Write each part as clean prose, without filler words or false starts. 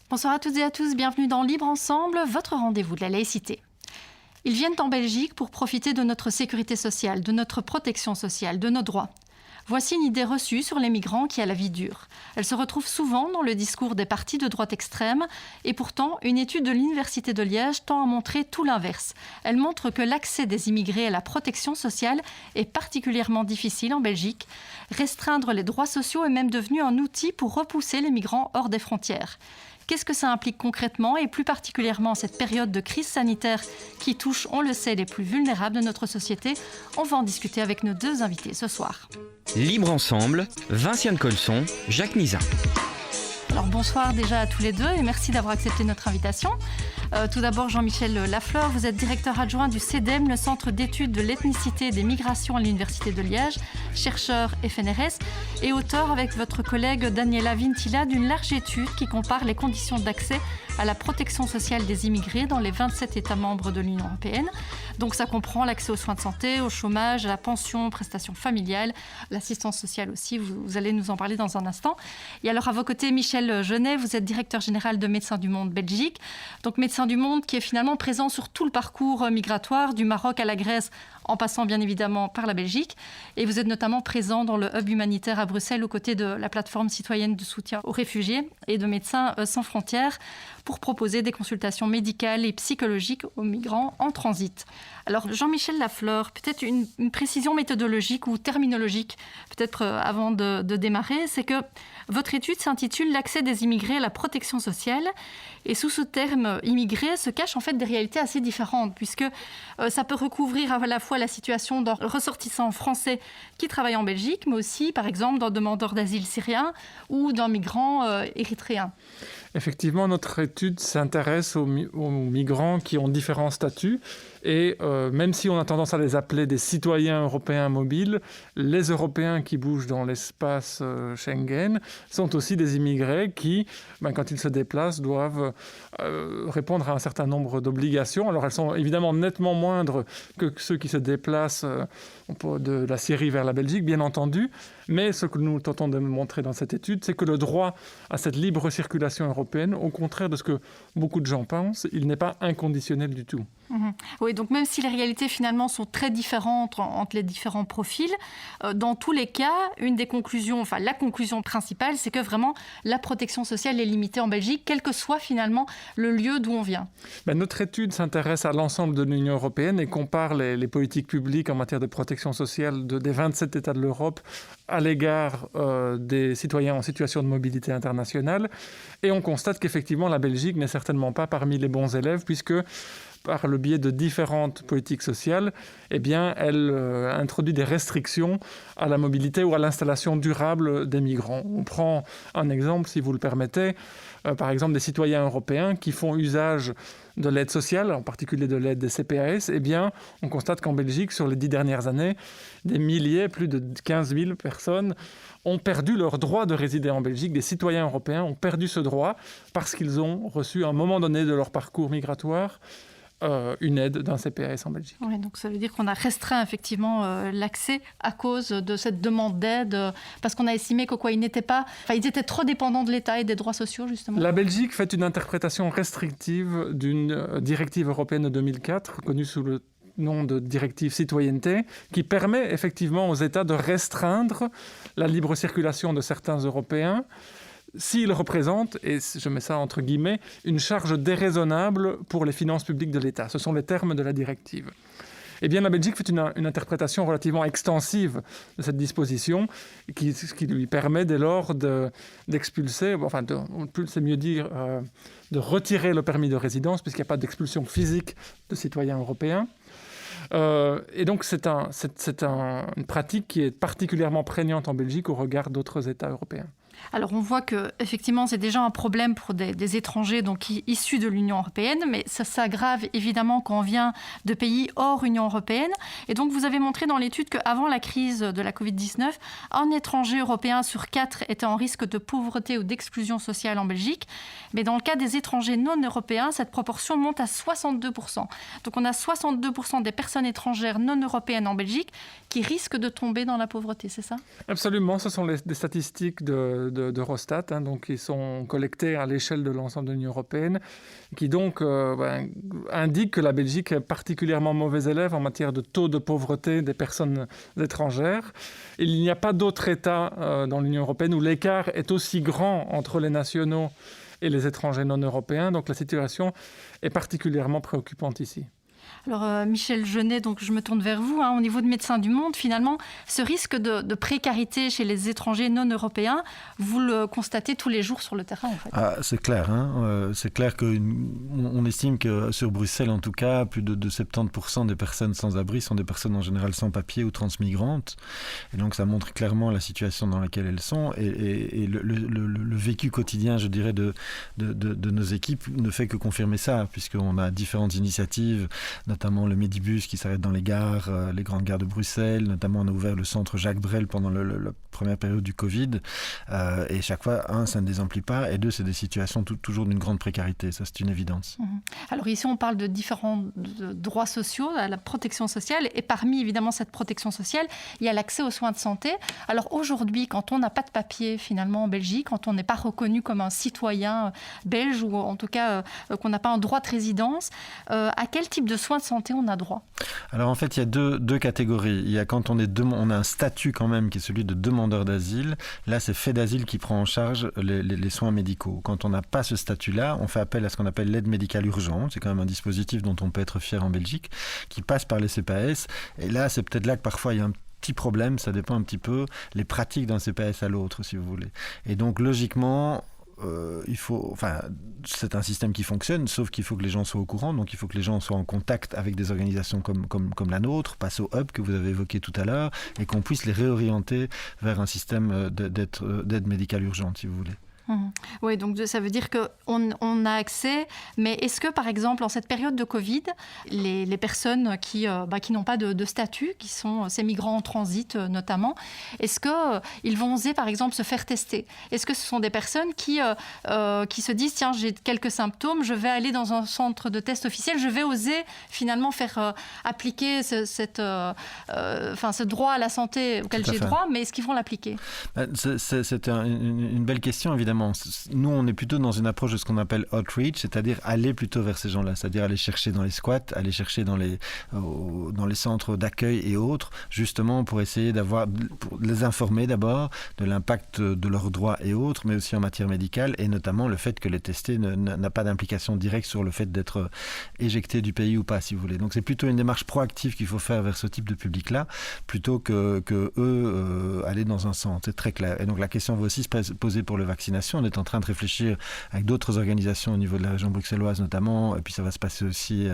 Bonsoir à toutes et à tous, bienvenue dans Libre Ensemble, votre rendez-vous de la laïcité. Ils viennent en Belgique pour profiter de notre sécurité sociale, de notre protection sociale, de nos droits. Voici une idée reçue sur les migrants qui a la vie dure. Elle se retrouve souvent dans le discours des partis de droite extrême et pourtant, une étude de l'Université de Liège tend à montrer tout l'inverse. Elle montre que l'accès des immigrés à la protection sociale est particulièrement difficile en Belgique. Restreindre les droits sociaux est même devenu un outil pour repousser les migrants hors des frontières. Qu'est-ce que ça implique concrètement et plus particulièrement en cette période de crise sanitaire qui touche, on le sait, les plus vulnérables de notre société? On va en discuter avec nos deux invités ce soir. Libre Ensemble, Vinciane Colson, Jacques Nizan. Alors bonsoir déjà à tous les deux et merci d'avoir accepté notre invitation. Tout d'abord Jean-Michel Lafleur, vous êtes directeur adjoint du CEDEM, le Centre d'études de l'ethnicité et des migrations à l'Université de Liège, chercheur FNRS et auteur avec votre collègue Daniela Vintila d'une large étude qui compare les conditions d'accès à la protection sociale des immigrés dans les 27 États membres de l'Union européenne. Donc ça comprend l'accès aux soins de santé, au chômage, à la pension, aux prestations familiales, l'assistance sociale aussi, vous allez nous en parler dans un instant. Et alors à vos côtés, Michel Genet, vous êtes directeur général de Médecins du Monde Belgique. Donc Médecins du Monde qui est finalement présent sur tout le parcours migratoire, du Maroc à la Grèce, en passant bien évidemment par la Belgique. Et vous êtes notamment présent dans le hub humanitaire à Bruxelles aux côtés de la plateforme citoyenne de soutien aux réfugiés et de Médecins sans frontières pour proposer des consultations médicales et psychologiques aux migrants en transit. Alors Jean-Michel Lafleur, peut-être une précision méthodologique ou terminologique, peut-être avant de démarrer, c'est que votre étude s'intitule « L'accès des immigrés à la protection sociale ». Et sous ce terme « immigré » se cachent en fait des réalités assez différentes, puisque ça peut recouvrir à la fois la situation d'un ressortissant français qui travaille en Belgique, mais aussi, par exemple, d'un demandeur d'asile syrien ou d'un migrant érythréen. Effectivement, notre étude s'intéresse aux migrants qui ont différents statuts et même si on a tendance à les appeler des citoyens européens mobiles, les Européens qui bougent dans l'espace Schengen sont aussi des immigrés qui, quand ils se déplacent, doivent répondre à un certain nombre d'obligations. Alors elles sont évidemment nettement moindres que ceux qui se déplacent de la Syrie vers la Belgique, bien entendu, mais ce que nous tentons de montrer dans cette étude, c'est que le droit à cette libre circulation européenne, au contraire de ce que beaucoup de gens pensent, il n'est pas inconditionnel du tout. Oui, donc même si les réalités finalement sont très différentes entre les différents profils, dans tous les cas, la conclusion principale, c'est que vraiment la protection sociale est limitée en Belgique, quel que soit finalement le lieu d'où on vient. Notre étude s'intéresse à l'ensemble de l'Union européenne et compare les politiques publiques en matière de protection sociale des 27 États de l'Europe à l'égard des citoyens en situation de mobilité internationale. Et on constate qu'effectivement, la Belgique n'est certainement pas parmi les bons élèves, puisque par le biais de différentes politiques sociales, elle introduit des restrictions à la mobilité ou à l'installation durable des migrants. On prend un exemple, si vous le permettez, par exemple des citoyens européens qui font usage de l'aide sociale, en particulier de l'aide des CPAS. On constate qu'en Belgique, sur les 10 dernières années, des milliers, plus de 15 000 personnes ont perdu leur droit de résider en Belgique. Des citoyens européens ont perdu ce droit parce qu'ils ont reçu à un moment donné de leur parcours migratoire une aide d'un CPAS en Belgique. Oui, donc ça veut dire qu'on a restreint effectivement l'accès à cause de cette demande d'aide, parce qu'on a estimé qu'ils étaient trop dépendants de l'État et des droits sociaux, justement. La Belgique fait une interprétation restrictive d'une directive européenne de 2004, connue sous le nom de directive citoyenneté, qui permet effectivement aux États de restreindre la libre circulation de certains Européens s'ils représentent, et je mets ça entre guillemets, une charge déraisonnable pour les finances publiques de l'État. Ce sont les termes de la directive. La Belgique fait une interprétation relativement extensive de cette disposition qui lui permet dès lors d'expulser, c'est mieux dire, de retirer le permis de résidence puisqu'il n'y a pas d'expulsion physique de citoyens européens. C'est une pratique qui est particulièrement prégnante en Belgique au regard d'autres États européens. Alors on voit que effectivement c'est déjà un problème pour des étrangers donc issus de l'Union européenne, mais ça s'aggrave évidemment quand on vient de pays hors Union européenne. Et donc vous avez montré dans l'étude qu'avant la crise de la Covid-19, un étranger européen sur 4 était en risque de pauvreté ou d'exclusion sociale en Belgique. Mais dans le cas des étrangers non européens, cette proportion monte à 62%. Donc on a 62% des personnes étrangères non européennes en Belgique qui risquent de tomber dans la pauvreté, c'est ça ? Absolument, ce sont des statistiques d'Eurostat, donc qui sont collectés à l'échelle de l'ensemble de l'Union européenne, qui donc indiquent que la Belgique est particulièrement mauvais élève en matière de taux de pauvreté des personnes étrangères. Il n'y a pas d'autre État dans l'Union européenne où l'écart est aussi grand entre les nationaux et les étrangers non européens. Donc la situation est particulièrement préoccupante ici. Alors Michel Genet, donc je me tourne vers vous. Au niveau de Médecins du Monde, finalement, ce risque de précarité chez les étrangers non européens, vous le constatez tous les jours sur le terrain, en fait. C'est clair. C'est clair qu'on estime que sur Bruxelles, en tout cas, plus de 70% des personnes sans abri sont des personnes en général sans papier ou transmigrantes. Et donc ça montre clairement la situation dans laquelle elles sont. Et le vécu quotidien, je dirais, de nos équipes ne fait que confirmer ça, puisqu'on a différentes initiatives, notamment le Medibus qui s'arrête dans les gares, les grandes gares de Bruxelles. Notamment, on a ouvert le centre Jacques Brel pendant la première période du Covid. Et chaque fois, ça ne désemplit pas. Et deux, c'est des situations toujours d'une grande précarité. Ça, c'est une évidence. Alors ici, on parle de différents droits sociaux, à la protection sociale. Et parmi, évidemment, cette protection sociale, il y a l'accès aux soins de santé. Alors aujourd'hui, quand on n'a pas de papier, finalement, en Belgique, quand on n'est pas reconnu comme un citoyen belge, ou en tout cas qu'on n'a pas un droit de résidence, à quel type de soins de santé on a droit? Alors en fait, il y a deux catégories. Il y a quand on a un statut quand même qui est celui de demandeur d'asile. Là, c'est Fait d'asile qui prend en charge les soins médicaux. Quand on n'a pas ce statut-là, on fait appel à ce qu'on appelle l'aide médicale urgente. C'est quand même un dispositif dont on peut être fier en Belgique, qui passe par les CPAS. Et là, c'est peut-être là que parfois il y a un petit problème. Ça dépend un petit peu les pratiques d'un CPAS à l'autre, si vous voulez. Et donc logiquement, c'est un système qui fonctionne, sauf qu'il faut que les gens soient au courant, donc il faut que les gens soient en contact avec des organisations comme la nôtre, passe au hub que vous avez évoqué tout à l'heure, et qu'on puisse les réorienter vers un système d'aide médicale urgente, si vous voulez. Oui, donc ça veut dire qu'on a accès, mais est-ce que, par exemple, en cette période de Covid, les personnes qui n'ont pas de statut, qui sont ces migrants en transit notamment, est-ce qu'ils vont oser, par exemple, se faire tester? Est-ce que ce sont des personnes qui se disent « Tiens, j'ai quelques symptômes, je vais aller dans un centre de test officiel, je vais oser finalement faire appliquer ce droit à la santé auquel j'ai droit », mais est-ce qu'ils vont l'appliquer? C'est une belle question, évidemment. Nous, on est plutôt dans une approche de ce qu'on appelle outreach, c'est-à-dire aller plutôt vers ces gens-là, c'est-à-dire aller chercher dans les squats, aller chercher dans les centres d'accueil et autres, justement pour essayer pour les informer d'abord de l'impact de leurs droits et autres, mais aussi en matière médicale, et notamment le fait que les testés n'a pas d'implication directe sur le fait d'être éjecté du pays ou pas, si vous voulez. Donc c'est plutôt une démarche proactive qu'il faut faire vers ce type de public-là, plutôt que eux aller dans un centre. C'est très clair. Et donc la question va aussi se poser pour la vaccination. On est en train de réfléchir avec d'autres organisations au niveau de la région bruxelloise notamment, et puis ça va se passer aussi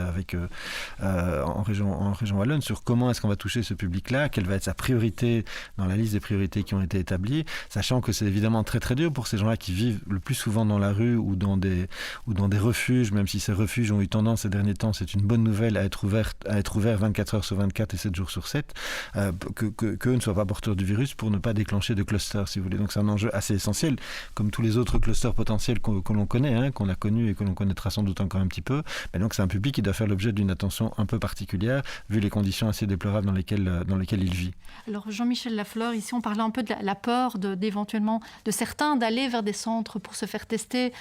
en région wallonne, sur comment est-ce qu'on va toucher ce public-là, quelle va être sa priorité dans la liste des priorités qui ont été établies, sachant que c'est évidemment très très dur pour ces gens-là qui vivent le plus souvent dans la rue ou dans des refuges, même si ces refuges ont eu tendance ces derniers temps, c'est une bonne nouvelle, à être ouverts 24 heures sur 24 et 7 jours sur 7, qu'eux ne soient pas porteurs du virus pour ne pas déclencher de clusters, si vous voulez. Donc c'est un enjeu assez essentiel, comme tous les autres clusters potentiels que l'on connaît, qu'on a connus et que l'on connaîtra sans doute encore un petit peu. Mais donc c'est un public qui doit faire l'objet d'une attention un peu particulière, vu les conditions assez déplorables dans lesquelles il vit. Alors Jean-Michel Lafleur, ici on parlait un peu de la peur d'éventuellement de certains d'aller vers des centres pour se faire tester.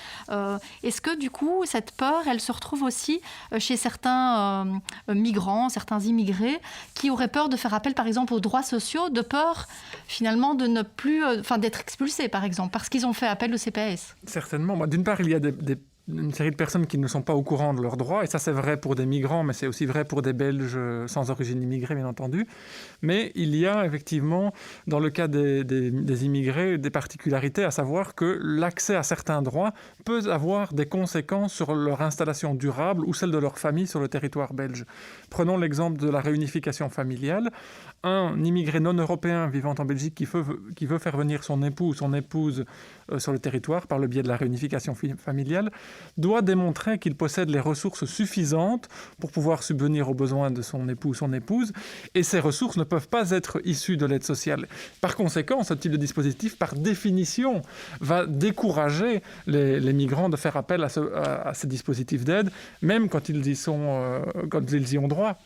Est-ce que du coup cette peur, elle se retrouve aussi chez certains migrants, certains immigrés, qui auraient peur de faire appel par exemple aux droits sociaux, de peur finalement de ne plus, d'être expulsés par exemple, parce qu'ils ont fait appel au CPAS? Certainement. D'une part, il y a une série de personnes qui ne sont pas au courant de leurs droits, et ça c'est vrai pour des migrants, mais c'est aussi vrai pour des Belges sans origine immigrée, bien entendu. Mais il y a effectivement, dans le cas des immigrés, des particularités, à savoir que l'accès à certains droits peut avoir des conséquences sur leur installation durable ou celle de leur famille sur le territoire belge. Prenons l'exemple de la réunification familiale. Un immigré non européen vivant en Belgique qui veut faire venir son époux ou son épouse sur le territoire par le biais de la réunification familiale doit démontrer qu'il possède les ressources suffisantes pour pouvoir subvenir aux besoins de son époux ou son épouse, et ces ressources ne peuvent pas être issues de l'aide sociale. Par conséquent, ce type de dispositif, par définition, va décourager les migrants de faire appel à ces dispositifs d'aide, même quand ils y ont droit.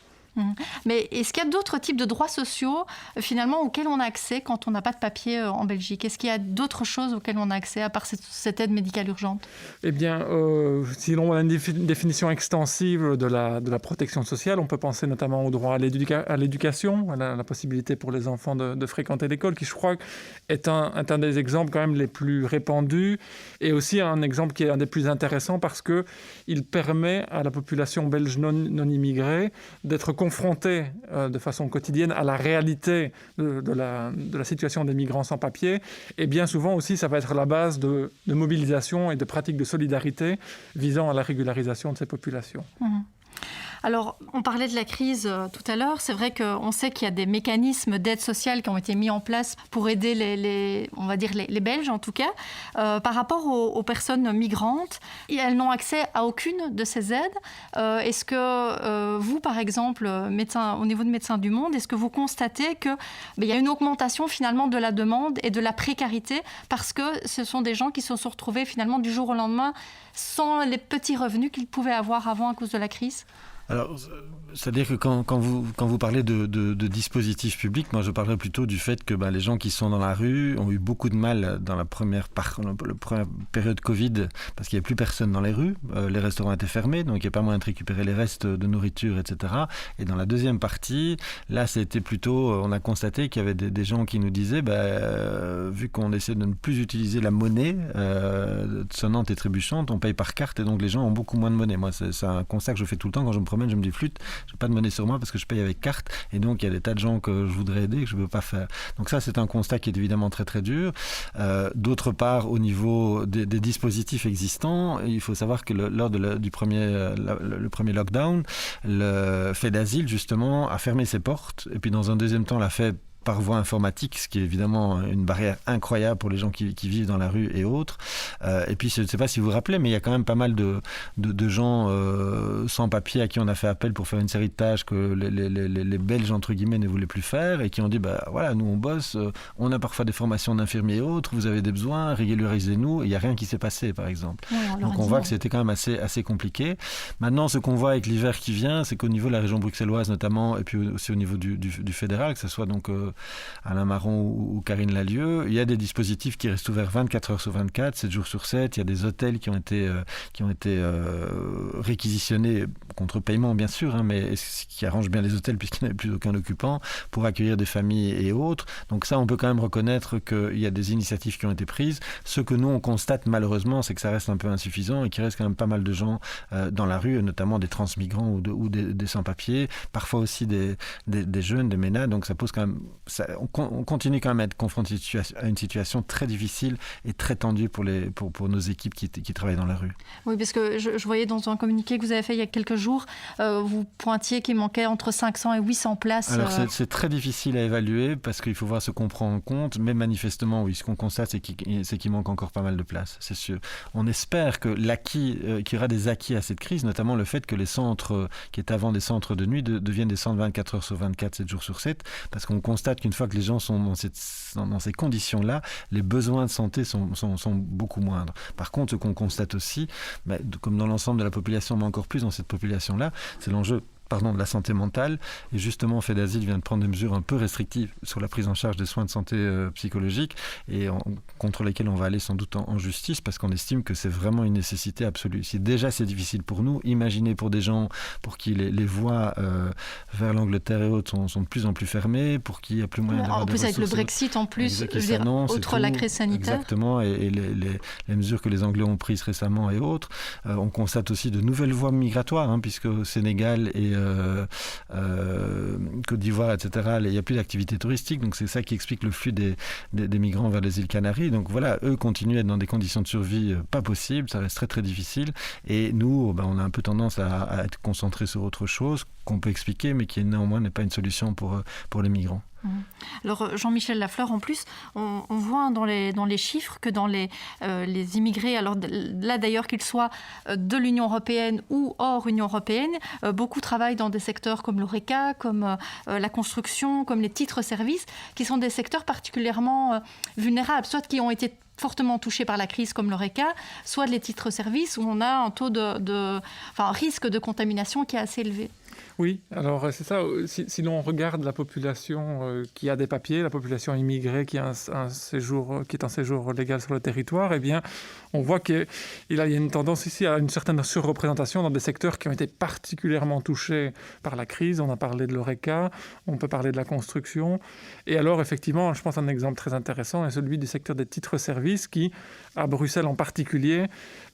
Mais est-ce qu'il y a d'autres types de droits sociaux, finalement, auxquels on a accès quand on n'a pas de papier en Belgique? Est-ce qu'il y a d'autres choses auxquelles on a accès, à part cette aide médicale urgente? Eh bien, si l'on a une définition extensive de la protection sociale, on peut penser notamment au droit à l'éducation, à la possibilité pour les enfants de fréquenter l'école, qui, je crois, est un des exemples quand même les plus répandus, et aussi un exemple qui est un des plus intéressants parce qu'il permet à la population belge non immigrée d'être confrontés de façon quotidienne à la réalité de la situation des migrants sans papier. Et bien souvent aussi, ça va être la base de mobilisation et de pratiques de solidarité visant à la régularisation de ces populations. Alors, on parlait de la crise tout à l'heure. C'est vrai qu'on sait qu'il y a des mécanismes d'aide sociale qui ont été mis en place pour aider les Belges, en tout cas. Par rapport aux personnes migrantes, elles n'ont accès à aucune de ces aides. Est-ce que vous, par exemple, au niveau de Médecins du Monde, est-ce que vous constatez qu'il y a une augmentation finalement de la demande et de la précarité parce que ce sont des gens qui se sont retrouvés finalement du jour au lendemain sans les petits revenus qu'ils pouvaient avoir avant à cause de la crise? Alors, c'est-à-dire que quand vous parlez de dispositifs publics, moi je parlerais plutôt du fait que les gens qui sont dans la rue ont eu beaucoup de mal dans la première période Covid parce qu'il n'y avait plus personne dans les rues, les restaurants étaient fermés, donc il n'y a pas moyen de récupérer les restes de nourriture, etc. Et dans la deuxième partie, là c'était plutôt, on a constaté qu'il y avait des gens qui nous disaient, vu qu'on essaie de ne plus utiliser la monnaie sonnante et trébuchante, on paye par carte et donc les gens ont beaucoup moins de monnaie. Moi c'est un constat que je fais tout le temps quand je me promène, je me dis flûte, je n'ai pas de monnaie sur moi parce que je paye avec carte et donc il y a des tas de gens que je voudrais aider et que je ne peux pas faire. Donc ça c'est un constat qui est évidemment très très dur. D'autre part, au niveau des dispositifs existants, il faut savoir que lors du premier lockdown, le fait d'asile justement a fermé ses portes et puis dans un deuxième temps l'a fait par voie informatique, ce qui est évidemment une barrière incroyable pour les gens qui vivent dans la rue et autres. Et puis, je ne sais pas si vous vous rappelez, mais il y a quand même pas mal de gens sans papier à qui on a fait appel pour faire une série de tâches que les Belges, entre guillemets, ne voulaient plus faire et qui ont dit, voilà, nous on bosse, on a parfois des formations d'infirmiers et autres, vous avez des besoins, régularisez-nous. Il n'y a rien qui s'est passé, par exemple. Ouais, donc on voit que c'était quand même assez compliqué. Maintenant, ce qu'on voit avec l'hiver qui vient, c'est qu'au niveau de la région bruxelloise notamment, et puis aussi au niveau du fédéral, que ce soit donc Alain Marron ou Karine Lallieu, il y a des dispositifs qui restent ouverts 24 heures sur 24, 7 jours sur 7. Il y a des hôtels qui ont été réquisitionnés contre paiement, bien sûr, mais ce qui arrange bien les hôtels puisqu'il n'y avait plus aucun occupant pour accueillir des familles et autres. Donc ça, on peut quand même reconnaître qu'il y a des initiatives qui ont été prises. Ce que nous, on constate malheureusement, c'est que ça reste un peu insuffisant et qu'il reste quand même pas mal de gens dans la rue, notamment des transmigrants ou des sans-papiers, parfois aussi des jeunes, des ménades. Donc ça pose quand même... on continue quand même à être confronté à une situation très difficile et très tendue pour nos équipes qui travaillent dans la rue. Oui, parce que je voyais dans un communiqué que vous avez fait il y a quelques jours, vous pointiez qu'il manquait entre 500 et 800 places. Alors c'est très difficile à évaluer parce qu'il faut voir ce qu'on prend en compte, mais manifestement, oui, ce qu'on constate, c'est qu'il manque encore pas mal de places, c'est sûr. On espère que qu'il y aura des acquis à cette crise, notamment le fait que les centres qui étaient avant des centres de nuit deviennent des centres 24 heures sur 24, 7 jours sur 7, parce qu'on constate qu'une fois que les gens sont dans ces conditions-là, les besoins de santé sont beaucoup moindres. Par contre, ce qu'on constate aussi, comme dans l'ensemble de la population, mais encore plus dans cette population-là, c'est l'enjeu de la santé mentale. Et justement, FEDASIL vient de prendre des mesures un peu restrictives sur la prise en charge des soins de santé psychologique et contre lesquels on va aller sans doute en justice parce qu'on estime que c'est vraiment une nécessité absolue. Si déjà c'est difficile pour nous, imaginez pour des gens pour qui les voies vers l'Angleterre et autres sont de plus en plus fermées, pour qui il n'y a plus moyen d'avoir des ressources. En plus avec le Brexit, outre la crise sanitaire. Exactement, et les mesures que les Anglais ont prises récemment et autres. On constate aussi de nouvelles voies migratoires, puisque au Sénégal et Côte d'Ivoire, etc., il n'y a plus d'activité touristique, donc c'est ça qui explique le flux des migrants vers les îles Canaries. Donc voilà, eux continuent à être dans des conditions de survie pas possibles, ça reste très très difficile, et nous, on a un peu tendance à être concentrés sur autre chose qu'on peut expliquer, mais qui néanmoins n'est pas une solution pour les migrants. Alors Jean-Michel Lafleur, en plus, on voit dans les chiffres que dans les immigrés, alors là d'ailleurs qu'ils soient de l'Union européenne ou hors Union européenne, beaucoup travaillent dans des secteurs comme l'ORECA, comme la construction, comme les titres-services, qui sont des secteurs particulièrement vulnérables, soit qui ont été fortement touchés par la crise comme l'ORECA, soit les titres-services où on a un taux un risque de contamination qui est assez élevé. Oui, alors c'est ça. Si l'on regarde la population qui a des papiers, la population immigrée qui a un séjour, qui est en séjour légal sur le territoire, eh bien, on voit qu'il y a une tendance ici à une certaine surreprésentation dans des secteurs qui ont été particulièrement touchés par la crise. On a parlé de l'Horeca, on peut parler de la construction. Et alors, effectivement, je pense un exemple très intéressant est celui du secteur des titres-services qui, à Bruxelles en particulier,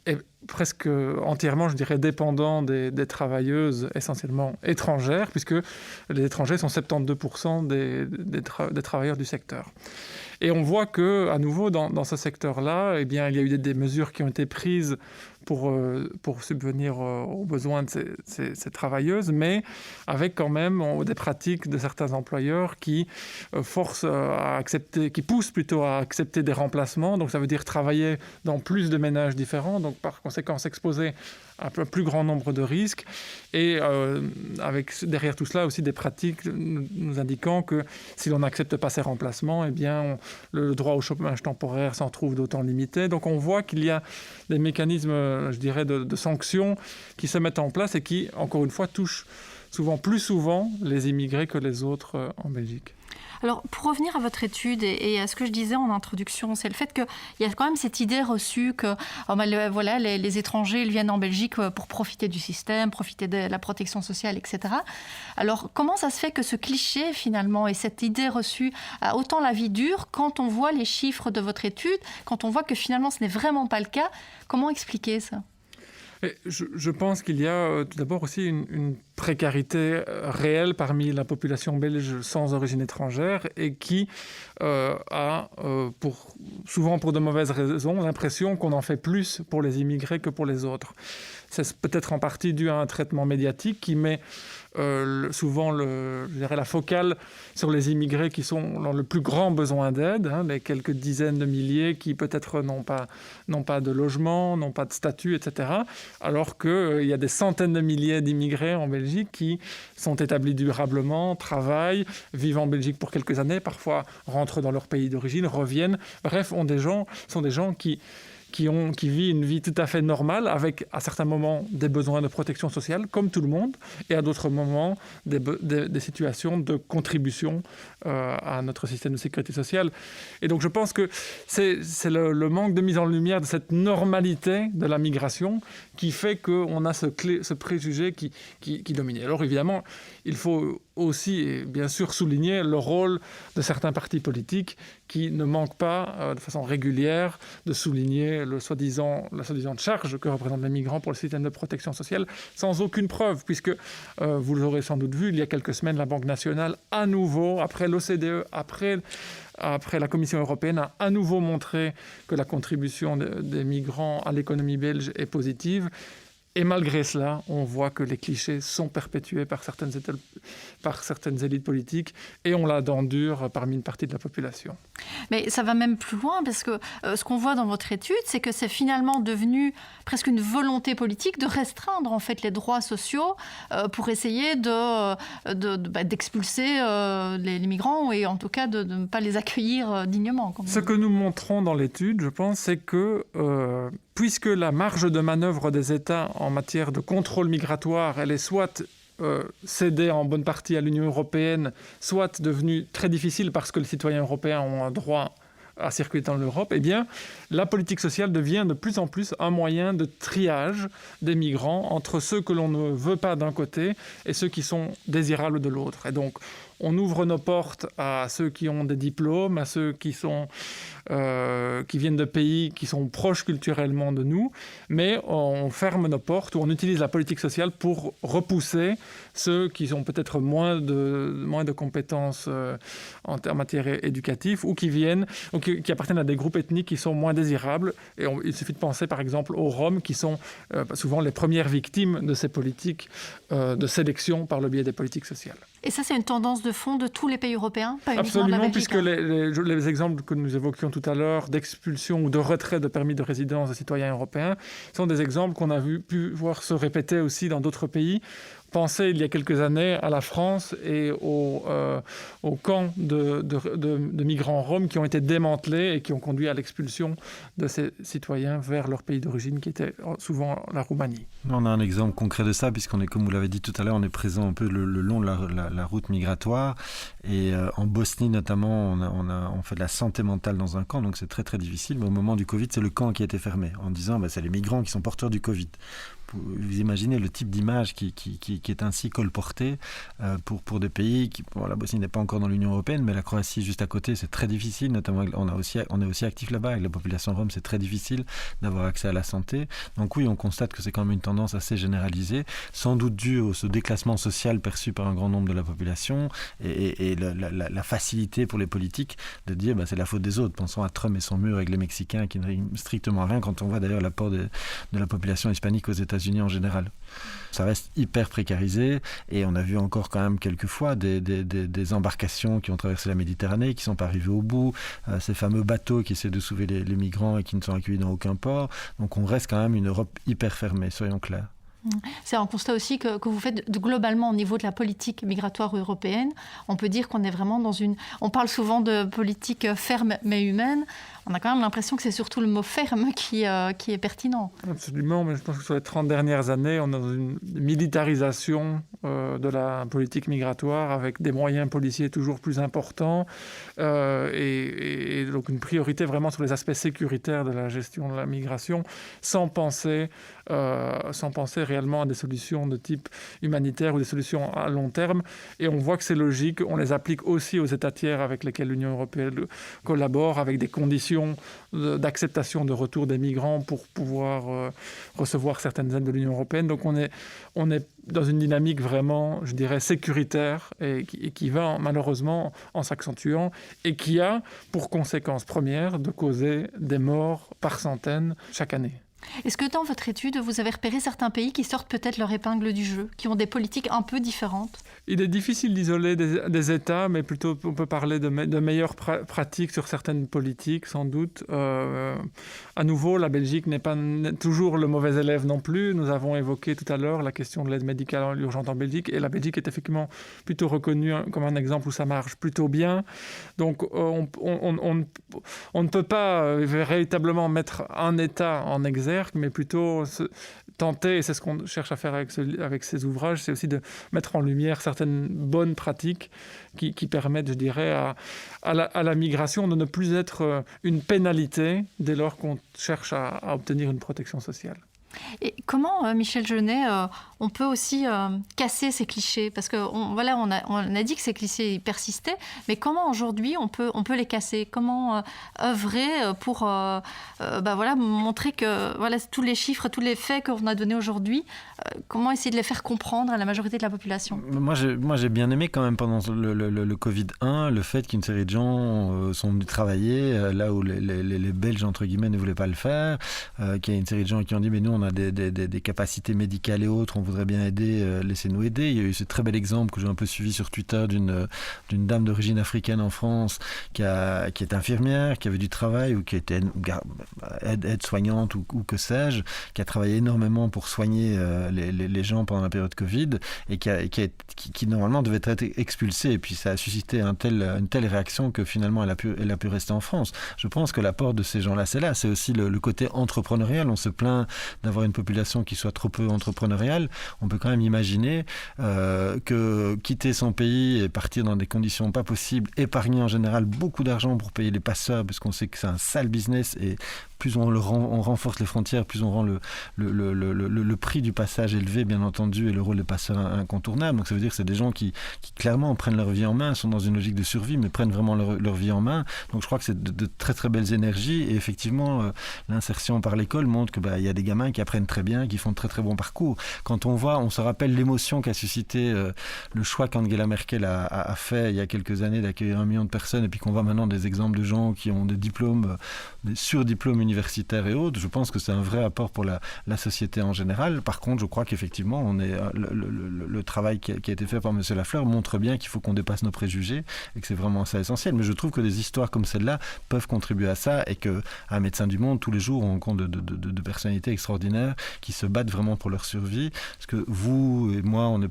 est presque entièrement, je dirais, dépendant des travailleuses essentiellement étrangères, puisque les étrangers sont 72% des travailleurs du secteur. Et on voit qu'à nouveau, dans ce secteur-là, eh bien, il y a eu des mesures qui ont été prises pour subvenir aux besoins de ces travailleuses, mais avec quand même des pratiques de certains employeurs qui forcent à accepter, qui poussent plutôt à accepter des remplacements. Donc ça veut dire travailler dans plus de ménages différents, donc par conséquent s'exposer à un plus grand nombre de risques, et avec derrière tout cela aussi des pratiques nous indiquant que si l'on n'accepte pas ces remplacements, eh bien le droit au chômage temporaire s'en trouve d'autant limité. Donc on voit qu'il y a des mécanismes, je dirais, de sanctions qui se mettent en place et qui, encore une fois, touchent plus souvent les immigrés que les autres en Belgique. Alors, pour revenir à votre étude et à ce que je disais en introduction, c'est le fait qu'il y a quand même cette idée reçue que voilà, les étrangers ils viennent en Belgique pour profiter du système, profiter de la protection sociale, etc. Alors, comment ça se fait que ce cliché, finalement, et cette idée reçue a autant la vie dure quand on voit les chiffres de votre étude, quand on voit que finalement ce n'est vraiment pas le cas? Comment expliquer ça? Je pense qu'il y a tout d'abord aussi une précarité réelle parmi la population belge sans origine étrangère et qui a, souvent pour de mauvaises raisons, l'impression qu'on en fait plus pour les immigrés que pour les autres. C'est peut-être en partie dû à un traitement médiatique qui met souvent la focale sur les immigrés qui sont dans le plus grand besoin d'aide, les quelques dizaines de milliers qui peut-être n'ont pas de logement, n'ont pas de statut, etc. Alors qu'il y a des centaines de milliers d'immigrés en Belgique qui sont établis durablement, travaillent, vivent en Belgique pour quelques années, parfois rentrent dans leur pays d'origine, reviennent, bref, sont des gens qui vivent une vie tout à fait normale, avec à certains moments des besoins de protection sociale, comme tout le monde, et à d'autres moments des situations de contribution à notre système de sécurité sociale. Et donc je pense que c'est le manque de mise en lumière de cette normalité de la migration qui fait qu'on a ce préjugé qui domine. Alors évidemment, il faut aussi, et bien sûr, souligner le rôle de certains partis politiques qui ne manquent pas, de façon régulière, de souligner la soi-disant charge que représentent les migrants pour le système de protection sociale, sans aucune preuve, puisque, vous l'aurez sans doute vu, il y a quelques semaines, la Banque nationale, à nouveau, après l'OCDE, après la Commission européenne, a à nouveau montré que la contribution des migrants à l'économie belge est positive. Et malgré cela, on voit que les clichés sont perpétués par certaines élites politiques et on la dent dure parmi une partie de la population. Mais ça va même plus loin parce que ce qu'on voit dans votre étude, c'est que c'est finalement devenu presque une volonté politique de restreindre en fait les droits sociaux pour essayer d'expulser les migrants et en tout cas de ne pas les accueillir dignement. Ce que nous montrons dans l'étude, je pense, c'est que puisque la marge de manœuvre des États en matière de contrôle migratoire, elle est soit cédée en bonne partie à l'Union européenne, soit devenue très difficile parce que les citoyens européens ont un droit à circuler dans l'Europe, eh bien, la politique sociale devient de plus en plus un moyen de triage des migrants entre ceux que l'on ne veut pas d'un côté et ceux qui sont désirables de l'autre. Et donc, on ouvre nos portes à ceux qui ont des diplômes, à ceux qui viennent de pays qui sont proches culturellement de nous, mais on ferme nos portes ou on utilise la politique sociale pour repousser ceux qui ont peut-être moins de compétences en matière éducative ou qui appartiennent à des groupes ethniques qui sont moins désirables. Et il suffit de penser par exemple aux Roms qui sont souvent les premières victimes de ces politiques de sélection par le biais des politiques sociales. Et ça, c'est une tendance de fond de tous les pays européens, pas uniquement Absolument, de la Belgique, puisque les exemples que nous évoquions tout à l'heure d'expulsion ou de retrait de permis de résidence de citoyens européens sont des exemples qu'on a pu voir se répéter aussi dans d'autres pays. pensait il y a quelques années à la France et aux camps de migrants roms qui ont été démantelés et qui ont conduit à l'expulsion de ces citoyens vers leur pays d'origine, qui était souvent la Roumanie. On a un exemple concret de ça, puisqu'on est, comme vous l'avez dit tout à l'heure, on est présent un peu le long de la route migratoire. Et en Bosnie notamment, on fait de la santé mentale dans un camp, donc c'est très très difficile. Mais au moment du Covid, c'est le camp qui a été fermé, en disant c'est les migrants qui sont porteurs du Covid. Vous imaginez le type d'image qui est ainsi colportée pour des pays qui... Bon, la Bosnie n'est pas encore dans l'Union européenne, mais la Croatie juste à côté, c'est très difficile. Notamment, on est aussi actif là-bas avec la population rome, c'est très difficile d'avoir accès à la santé. Donc oui, on constate que c'est quand même une tendance assez généralisée, sans doute due au ce déclassement social perçu par un grand nombre de la population et la facilité pour les politiques de dire c'est la faute des autres. Pensons à Trump et son mur avec les Mexicains qui ne règlent strictement rien quand on voit d'ailleurs l'apport de la population hispanique aux États-Unis en général. Ça reste hyper précarisé et on a vu encore quand même quelques fois des embarcations qui ont traversé la Méditerranée, qui ne sont pas arrivées au bout, ces fameux bateaux qui essaient de sauver les migrants et qui ne sont accueillis dans aucun port. Donc on reste quand même une Europe hyper fermée, soyons clairs. C'est un constat aussi que vous faites globalement au niveau de la politique migratoire européenne. On peut dire qu'on est vraiment dans une... On parle souvent de politique ferme mais humaine. On a quand même l'impression que c'est surtout le mot ferme qui est pertinent. Absolument, mais je pense que sur les 30 dernières années, on est dans une militarisation de la politique migratoire avec des moyens policiers toujours plus importants et donc une priorité vraiment sur les aspects sécuritaires de la gestion de la migration sans penser réellement à des solutions de type humanitaire ou des solutions à long terme. Et on voit que c'est logique, on les applique aussi aux États tiers avec lesquels l'Union européenne collabore, avec des conditions d'acceptation de retour des migrants pour pouvoir recevoir certaines aides de l'Union européenne. Donc on est dans une dynamique vraiment, je dirais, sécuritaire et qui va malheureusement en s'accentuant et qui a pour conséquence première de causer des morts par centaines chaque année. Est-ce que dans votre étude, vous avez repéré certains pays qui sortent peut-être leur épingle du jeu, qui ont des politiques un peu différentes ? Il est difficile d'isoler des États, mais plutôt on peut parler de meilleures pratiques sur certaines politiques, sans doute. À nouveau, la Belgique n'est pas toujours le mauvais élève non plus. Nous avons évoqué tout à l'heure la question de l'aide médicale urgente en Belgique, et la Belgique est effectivement plutôt reconnue comme un exemple où ça marche plutôt bien. Donc on ne peut pas véritablement mettre un État en exergue, mais plutôt tenter, et c'est ce qu'on cherche à faire avec ces ouvrages, c'est aussi de mettre en lumière certaines bonnes pratiques qui permettent, je dirais, à la migration de ne plus être une pénalité dès lors qu'on cherche à obtenir une protection sociale. Et comment, Michel Genet, on peut aussi casser ces clichés ? Parce qu'on a dit que ces clichés persistaient, mais comment aujourd'hui on peut les casser ? Comment œuvrer pour montrer que tous les chiffres, tous les faits qu'on a donnés aujourd'hui, comment essayer de les faire comprendre à la majorité de la population ? Moi, j'ai bien aimé quand même pendant le Covid-1 le fait qu'une série de gens sont venus travailler là où les Belges, entre guillemets, ne voulaient pas le faire, qu'il y a une série de gens qui ont dit « mais nous, on a des capacités médicales et autres, on voudrait bien aider, laissez-nous aider ». Il y a eu ce très bel exemple que j'ai un peu suivi sur Twitter d'une dame d'origine africaine en France qui est infirmière, qui avait du travail ou qui était aide-soignante ou que sais-je, qui a travaillé énormément pour soigner les gens pendant la période Covid et qui normalement devait être expulsée. Et puis ça a suscité une telle réaction que finalement elle a pu rester en France. Je pense que l'apport de ces gens-là, c'est aussi le côté entrepreneurial. On se plaint d'avoir une population qui soit trop peu entrepreneuriale. On peut quand même imaginer que quitter son pays et partir dans des conditions pas possibles, épargner en général beaucoup d'argent pour payer les passeurs, parce qu'on sait que c'est un sale business et plus on renforce les frontières, plus on rend le prix du passage élevé, bien entendu, et le rôle des passeurs incontournable. Donc ça veut dire que c'est des gens qui clairement prennent leur vie en main, sont dans une logique de survie, mais prennent vraiment leur vie en main. Donc je crois que c'est de très très belles énergies. Et effectivement, l'insertion par l'école montre que y a des gamins qui apprennent très bien, qui font de très très bons parcours. Quand on se rappelle l'émotion qu'a suscité le choix qu'Angela Merkel a fait il y a quelques années d'accueillir 1 million de personnes, et puis qu'on voit maintenant des exemples de gens qui ont des diplômes, des surdiplômes universitaires et autres, je pense que c'est un vrai apport pour la société en général. Par contre, je crois qu'effectivement, le travail qui a été fait par M. Lafleur montre bien qu'il faut qu'on dépasse nos préjugés et que c'est vraiment ça essentiel. Mais je trouve que des histoires comme celle-là peuvent contribuer à ça et qu'un Médecins du Monde, tous les jours, on rencontre de personnalités extraordinaires qui se battent vraiment pour leur survie. Ce que vous et moi, on n'a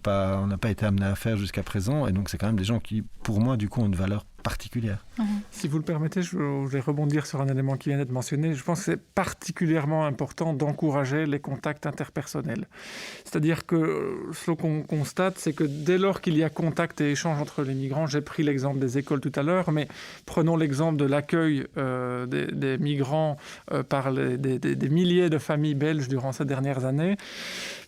pas été amenés à faire jusqu'à présent. Et donc, c'est quand même des gens qui, pour moi, du coup, ont une valeur particulière. Si vous le permettez, je vais rebondir sur un élément qui vient d'être mentionné. Je pense que c'est particulièrement important d'encourager les contacts interpersonnels. C'est-à-dire que ce qu'on constate, c'est que dès lors qu'il y a contact et échange entre les migrants, j'ai pris l'exemple des écoles tout à l'heure, mais prenons l'exemple de l'accueil des migrants par des milliers de familles belges durant ces dernières années.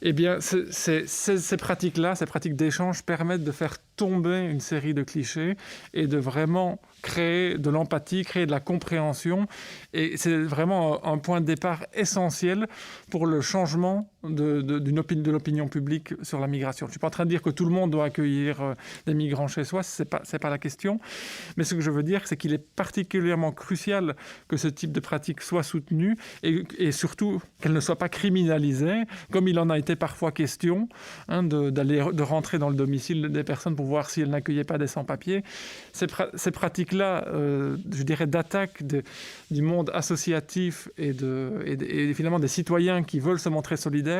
Eh bien, ces pratiques-là, ces pratiques d'échange permettent de faire tomber une série de clichés et de vraiment créer de l'empathie, créer de la compréhension. Et c'est vraiment un point de départ essentiel pour le changement de l'opinion publique sur la migration. Je ne suis pas en train de dire que tout le monde doit accueillir des migrants chez soi, ce n'est pas la question. Mais ce que je veux dire, c'est qu'il est particulièrement crucial que ce type de pratique soit soutenu et surtout qu'elle ne soit pas criminalisée, comme il en a été parfois question, de rentrer dans le domicile des personnes pour voir si elles n'accueillaient pas des sans-papiers. Ces pratiques-là, je dirais, d'attaque du monde associatif et finalement des citoyens qui veulent se montrer solidaires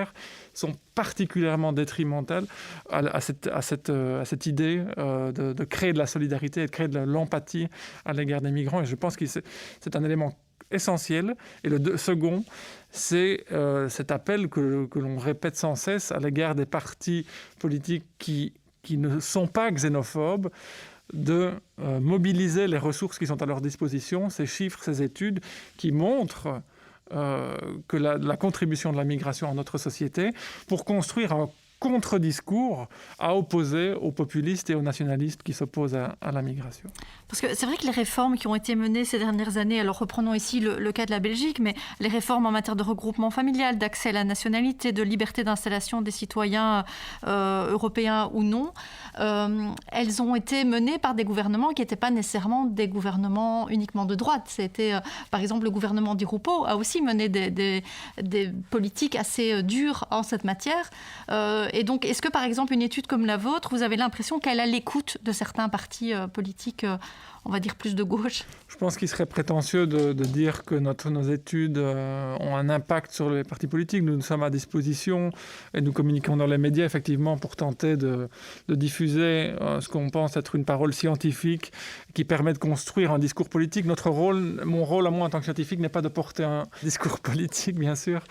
sont particulièrement détrimentales à cette idée de créer de la solidarité et de créer de l'empathie à l'égard des migrants. Et je pense que c'est un élément essentiel. Et le second, c'est cet appel que l'on répète sans cesse à l'égard des partis politiques qui ne sont pas xénophobes, de mobiliser les ressources qui sont à leur disposition, ces chiffres, ces études qui montrent que la contribution de la migration à notre société pour construire un contre-discours à opposer aux populistes et aux nationalistes qui s'opposent à la migration. Parce que c'est vrai que les réformes qui ont été menées ces dernières années, alors reprenons ici le cas de la Belgique, mais les réformes en matière de regroupement familial, d'accès à la nationalité, de liberté d'installation des citoyens européens ou non, elles ont été menées par des gouvernements qui n'étaient pas nécessairement des gouvernements uniquement de droite. C'était, par exemple, le gouvernement Di Rupo a aussi mené des politiques assez dures en cette matière. Et donc, est-ce que, par exemple, une étude comme la vôtre, vous avez l'impression qu'elle a l'écoute de certains partis politiques, on va dire, plus de gauche ? Je pense qu'il serait prétentieux de dire que nos études ont un impact sur les partis politiques. Nous sommes à disposition et nous communiquons dans les médias, effectivement, pour tenter de diffuser ce qu'on pense être une parole scientifique qui permet de construire un discours politique. Mon rôle à moi en tant que scientifique n'est pas de porter un discours politique, bien sûr,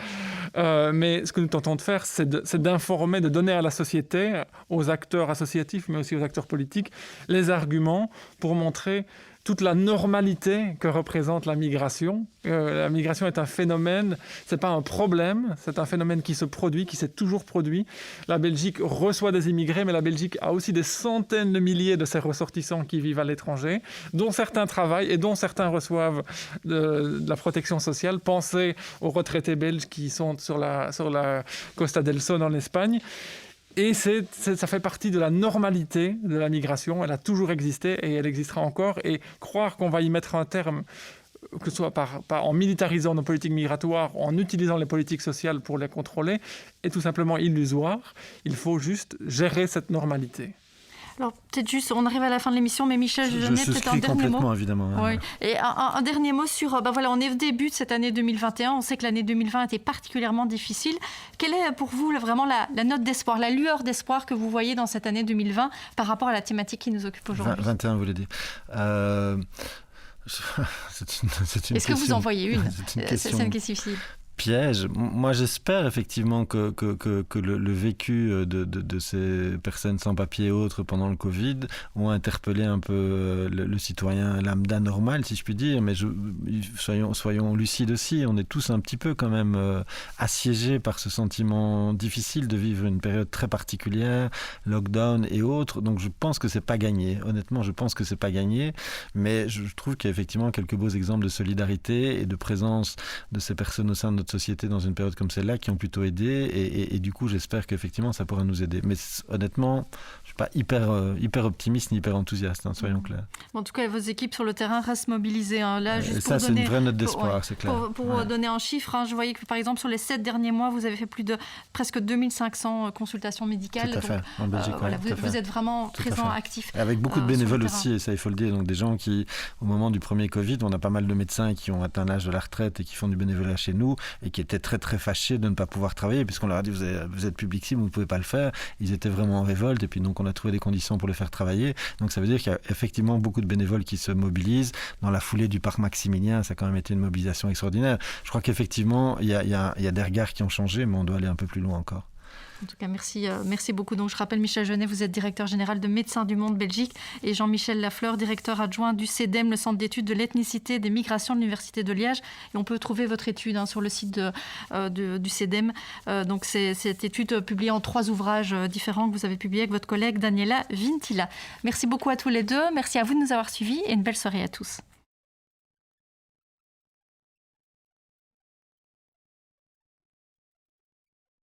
mais ce que nous tentons de faire, c'est d'informer, de donner à la société, aux acteurs associatifs, mais aussi aux acteurs politiques, les arguments pour montrer toute la normalité que représente la migration. La migration est un phénomène, ce n'est pas un problème, c'est un phénomène qui se produit, qui s'est toujours produit. La Belgique reçoit des immigrés, mais la Belgique a aussi des centaines de milliers de ses ressortissants qui vivent à l'étranger, dont certains travaillent et dont certains reçoivent de la protection sociale. Pensez aux retraités belges qui sont sur la Costa del Sol en Espagne. Et ça fait partie de la normalité de la migration. Elle a toujours existé et elle existera encore. Et croire qu'on va y mettre un terme, que ce soit en militarisant nos politiques migratoires, en utilisant les politiques sociales pour les contrôler, est tout simplement illusoire. Il faut juste gérer cette normalité. Alors, peut-être juste, on arrive à la fin de l'émission, mais Michel Genet, peut-être un dernier mot. Évidemment. Oui. Et un dernier mot sur... voilà, on est au début de cette année 2021. On sait que l'année 2020 était particulièrement difficile. Quelle est pour vous vraiment la note d'espoir, la lueur d'espoir que vous voyez dans cette année 2020 par rapport à la thématique qui nous occupe aujourd'hui ? 21, vous voulez dire. C'est une Est-ce question. que vous en voyez une ? C'est une question difficile. Piège. Moi, j'espère effectivement que le vécu de ces personnes sans papier et autres pendant le Covid ont interpellé un peu le citoyen lambda normal, si je puis dire. Mais soyons lucides aussi. On est tous un petit peu quand même assiégés par ce sentiment difficile de vivre une période très particulière, lockdown et autres. Donc, je pense que c'est pas gagné. Honnêtement, je pense que c'est pas gagné. Mais je trouve qu'il y a effectivement quelques beaux exemples de solidarité et de présence de ces personnes au sein de notre notre société dans une période comme celle-là qui ont plutôt aidé et du coup j'espère qu'effectivement ça pourra nous aider. Mais honnêtement, je suis pas hyper optimiste ni hyper enthousiaste, soyons clairs. En tout cas, vos équipes sur le terrain restent mobilisées. Là, juste ça, c'est une vraie note d'espoir, c'est clair. Pour donner un chiffre, je voyais que par exemple sur les 7 derniers mois, vous avez fait presque 2500 consultations médicales. Tout à fait, en Belgique. Vous êtes vraiment présent, actif. Avec beaucoup de bénévoles aussi, et ça il faut le dire. Donc des gens qui, au moment du premier Covid, on a pas mal de médecins qui ont atteint l'âge de la retraite et qui font du bénévolat chez nous et qui étaient très très fâchés de ne pas pouvoir travailler puisqu'on leur a dit vous êtes public cible, vous ne pouvez pas le faire. Ils étaient vraiment en révolte et puis donc on a trouvé des conditions pour les faire travailler. Donc ça veut dire qu'il y a effectivement beaucoup de bénévoles qui se mobilisent. Dans la foulée du parc Maximilien, ça a quand même été une mobilisation extraordinaire. Je crois qu'effectivement, il y a des regards qui ont changé, mais on doit aller un peu plus loin encore. En tout cas, merci beaucoup. Donc, je rappelle, Michel Genet, vous êtes directeur général de Médecins du Monde Belgique et Jean-Michel Lafleur, directeur adjoint du CEDEM, le Centre d'études de l'ethnicité et des migrations de l'Université de Liège. Et on peut trouver votre étude sur le site du CEDEM. Donc, c'est cette étude publiée en 3 ouvrages différents que vous avez publiés avec votre collègue Daniela Vintila. Merci beaucoup à tous les deux. Merci à vous de nous avoir suivis et une belle soirée à tous.